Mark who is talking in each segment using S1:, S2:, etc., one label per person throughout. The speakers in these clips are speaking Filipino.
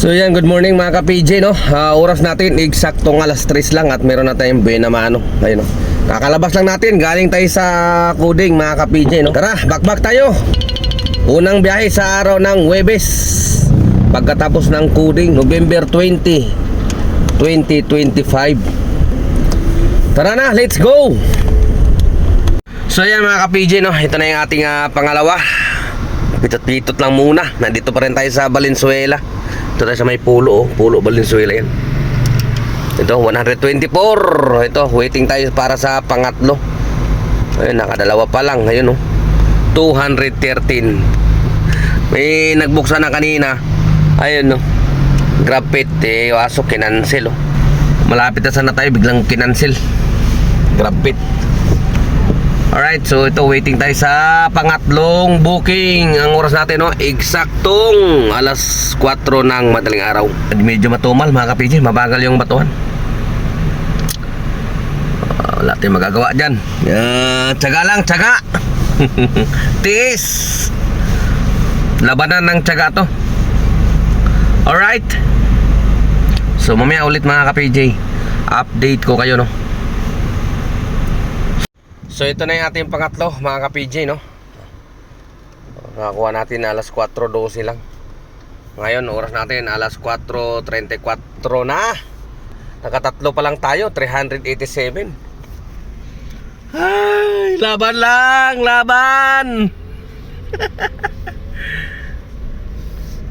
S1: So yan, good morning mga ka-PJ, no? Oras natin, eksaktong alas 3 lang at meron na tayong buena mano. Ayun, no? Kakalabas lang natin, galing tayo sa Kuding mga ka-PJ, no? Tara, bakbak tayo. Unang biyahe sa araw ng Huwebes, pagkatapos ng Kuding, November 20, 2025. Tara na, let's go! So yan mga ka-PJ, no? Ito na yung ating pangalawa. Pitot-pitot lang muna. Nandito pa rin tayo sa Valenzuela. Ito tayo sa may Pulo, Pulo Valenzuela yan. Ito 124. Ito waiting tayo para sa pangatlo. Ayun, nakadalawa pa lang. Ayun, 213. May nagbuksan na kanina. Ayun, grab pit, waso kinansel. Malapit na sana tayo, biglang kinansel. Grab pit. Alright, so ito waiting tayo sa pangatlong booking. Ang oras natin, eksaktong alas 4 ng madaling araw. Medyo matumal mga ka-PJ, mabagal yung batuhan. Wala tayong magagawa dyan. Tsaga lang, tsaga. Tiis. Labanan ng tsaga to. Alright. So mamaya ulit mga ka-PJ, update ko kayo, So ito na yung ating pangatlo mga ka-PJ, Nakakuha natin alas 4:12 lang. Ngayon oras natin alas 4:34 na. Nakatatlo pa lang tayo, 387. Ay, laban lang, laban.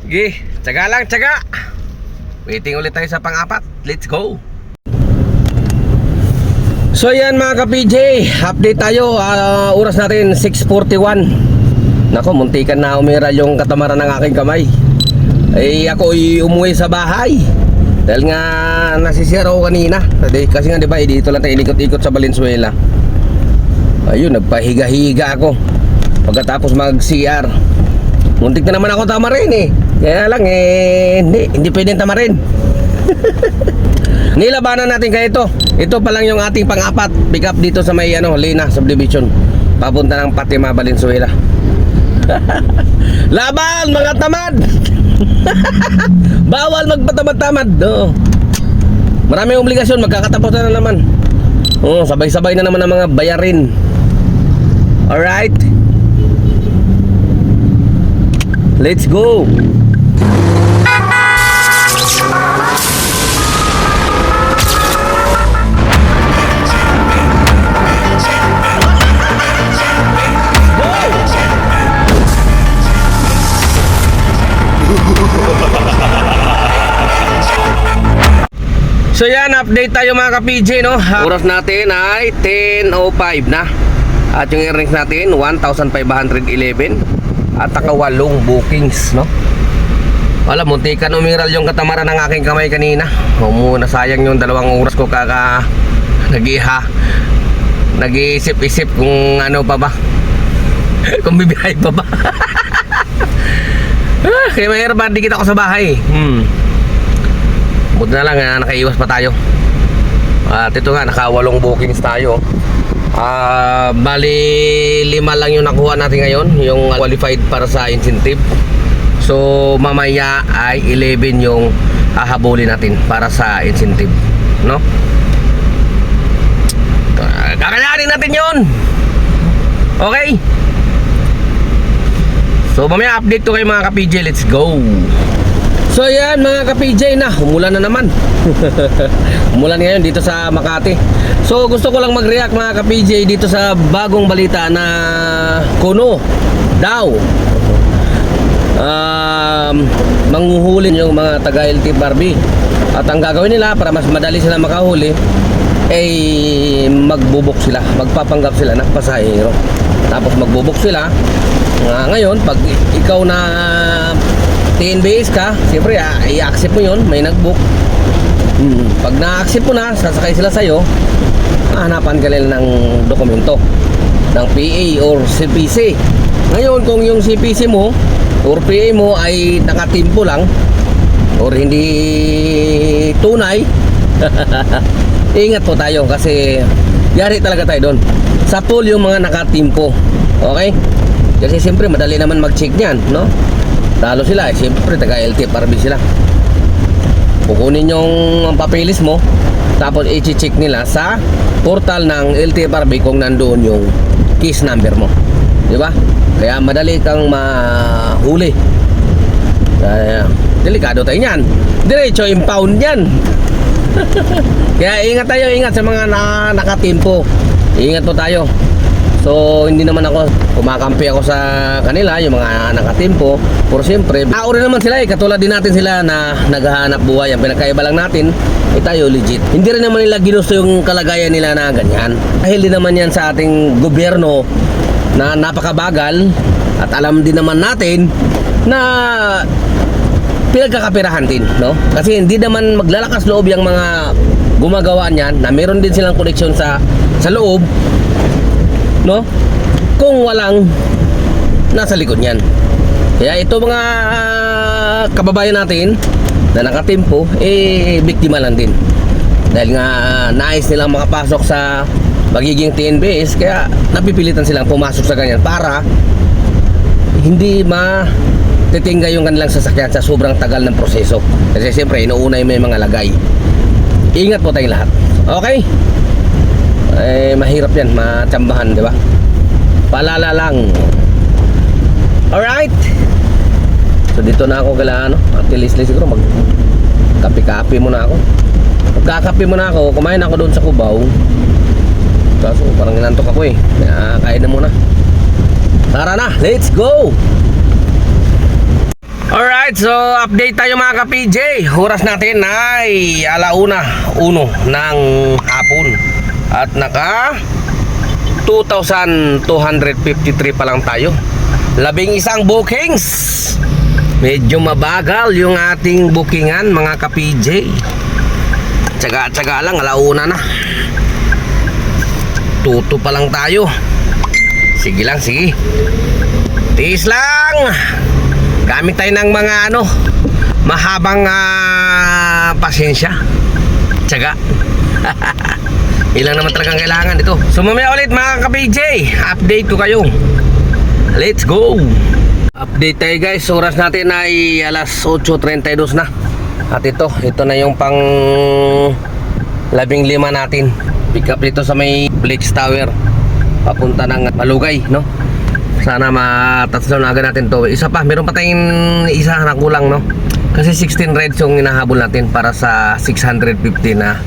S1: Sige, tsaga lang, tsaga. Waiting ulit tayo sa pang-apat. Let's go. So yan mga ka-PJ, update tayo. Oras natin 6:41. Nako, muntikan na umira yung katamaran ng aking kamay. Ako umuwi sa bahay dahil nga nasisira ako kanina. Kasi nga diba, dito lang tayo inikot-ikot sa Valenzuela. Ayun, nagpahiga-higa ako pagkatapos mag-CR. Muntik na naman ako tamarin Kaya lang hindi pwedeng tamarin. Nilabanan natin kayo ito. Ito pa lang yung ating pang-apat. Pick up dito sa may Lina Subdivision, papunta ng Fatima, Valenzuela. Laban mga tamad. Bawal magpatamad-tamad. Maraming obligasyon, magkakatapos na naman. Sabay-sabay na naman ang mga bayarin. Alright, let's go. So yan, update tayo mga ka-PJ, Oras natin ay 10:05 na. At yung earnings natin 1,511. At nakawalong bookings, Wala, muntikan umiral yung katamaran ng aking kamay kanina. Nasayang yung 2 oras ko nag-iisip-isip kung ano pa ba. Kung bibihay pa ba. Kaya mahirap ba, di kita ako sa bahay. Buti na lang, nakaiwas pa tayo. At ito nga, nakawalong bookings tayo. Bali 5 lang yung nakuha natin ngayon, yung qualified para sa incentive. So mamaya ay 11 yung hahabulin natin para sa incentive, Kakayanin natin yun. Okay. So mamaya update ko kayo mga ka-PJ. Let's go. So yan mga ka-PJ, umulan na naman. Umulan ngayon dito sa Makati. So gusto ko lang mag-react mga ka-PJ dito sa bagong balita na kuno daw manghuhulin yung mga taga-LT Barbie. At ang gagawin nila para mas madali sila makahuli ay magbubok sila, magpapanggap sila ng pasahero. Tapos magbubok sila. Ngayon pag ikaw na TNBS ka, siyempre i-accept mo yun, may nag-book. Pag na-accept mo na, sasakay sila sa'yo, hanapan ka nila ng dokumento ng PA or CPC. Ngayon kung yung CPC mo or PA mo ay nakatimpo lang or hindi tunay, ingat po tayo kasi yari talaga tayo doon. Sa tool yung mga nakatimpo. Okay? Kasi siyempre madali naman mag-check niyan, Talo sila, siyempre taga LTFRB sila. kukunin yung papeles mo, tapos i-check nila sa portal ng LTFRB kung nandoon yung case number mo, di ba? Kaya madali kang mahuli. Kaya delikado tayo niyan, diretso impound yan. Kaya ingat sa mga nakatimpo. Ingat po tayo. So hindi naman ako kumakampi ako sa kanila, yung mga nakatimpo. Pero siyempre, tao rin naman sila katulad din natin sila na naghahanap buhay. Ang pinagkaiba lang natin, tayo legit. Hindi rin naman nila ginusto yung kalagayan nila na ganyan. Dahil din naman yan sa ating gobyerno na napakabagal. At alam din naman natin na pinagkakapirahan din, no? Kasi hindi naman maglalakas loob yung mga gumagawa niyan na meron din silang koneksyon sa loob, no? Kung walang nasa likod niyan. Kaya ito mga kababayan natin na nakatimpo, biktima lang din. Dahil nga nais nilang makapasok sa magiging TNBS, kaya napipilitan silang pumasok sa ganyan para hindi titingga yung kanilang sasakyan sa sobrang tagal ng proseso. Kasi siyempre inuuna yung may mga lagay. Ingat po tayong lahat. Okay? Mahirap yan, matsambahan, di ba? Palala lang. Alright. So dito na ako kailangan, at least siguro magkape-kape muna ako. Magkakape muna ako, kumain ako doon sa Cubao. Kaso parang inantok ako kaya kain na muna. Tara na, let's go! Alright, so update tayo mga ka-PJ. Oras natin ay 1:01 ng hapon. At naka 2,253 pa lang tayo. 11 bookings. Medyo mabagal yung ating bookingan mga ka-PJ. Tsaga-tsaga lang, 1:01 na. Tuto pa lang tayo. Sige lang, sige. Tiis lang. Gamit tayo ng mga mahabang pasensya. Tsaga. Ilang naman talagang kailangan dito. So mamaya ulit mga ka-PJ, update ko kayo. Let's go. Update tayo guys. Oras natin ay 8:32 na. At ito na yung pang 15 natin. Pick up dito sa may Blitz Tower papunta ng Malugay, no? Sana matatlo na agad natin to. Isa pa, meron pa tayong isa na kulang, no? Kasi 16 rides yung hinahabol natin para sa 650 na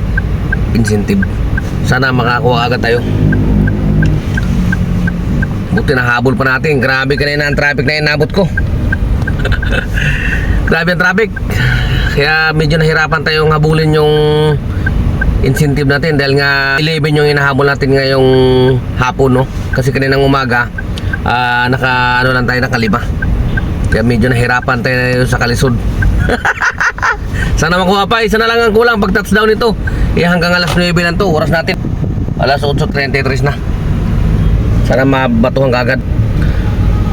S1: incentive. Sana makakuha agad tayo. Buti nahabol pa natin. Grabe kanina ang traffic na inabot ko. Grabe ang traffic. Kaya medyo nahirapan tayong habulin yung incentive natin dahil nga 11 yung hinahabol natin ngayong hapon, no? Kasi kaninang umaga lang tayo, nakalima. Kaya medyo nahirapan tayo sa kalisod. Sana makuha pa, isa na lang ang kulang pag touchdown ito. Hanggang 9 lang to, oras natin 8:33 na. Sana mabatuhan kagad.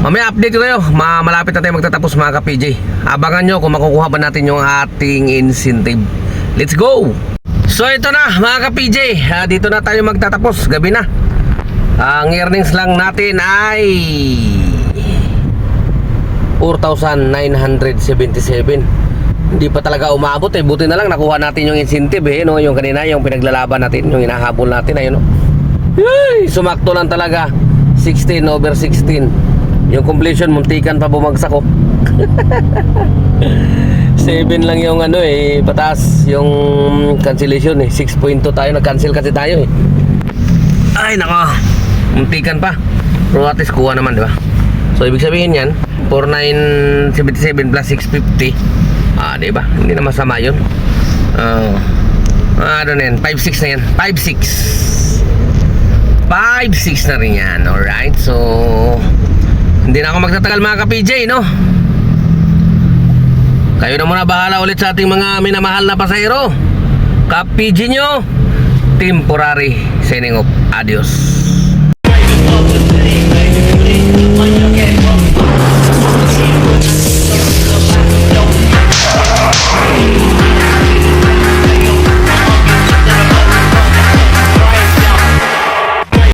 S1: Mamaya update ko kayo, malapit na tayo magtatapos mga ka-PJ. Abangan nyo kung makukuha pa natin yung ating incentive. Let's go! So ito na mga ka-PJ, dito na tayo magtatapos, gabi na. Ang earnings lang natin ay 4,977. Hindi pa talaga umabot buti na lang nakuha natin yung incentive no? Yung kanina, yung pinaglalaban natin, yung hinahabol natin, ayun, no? Yay! Sumakto lang talaga 16/16. Yung completion, muntikan pa bumagsak ko. 7 lang yung pataas yung cancellation 6.2 tayo, nag-cancel kasi tayo Ay nako, muntikan pa. Pero at least kuha naman, di ba? So ibig sabihin yan 4,977 plus 650. Di ba? Hindi na masama yun. Ano na yan? 5.6 na yan. 5.6 na rin yan. Alright, so hindi na ako magtatagal mga ka-PJ, no? Kayo na muna bahala ulit sa ating mga minamahal na pasahero. Ka-PJ nyo, temporary signing off. Adios.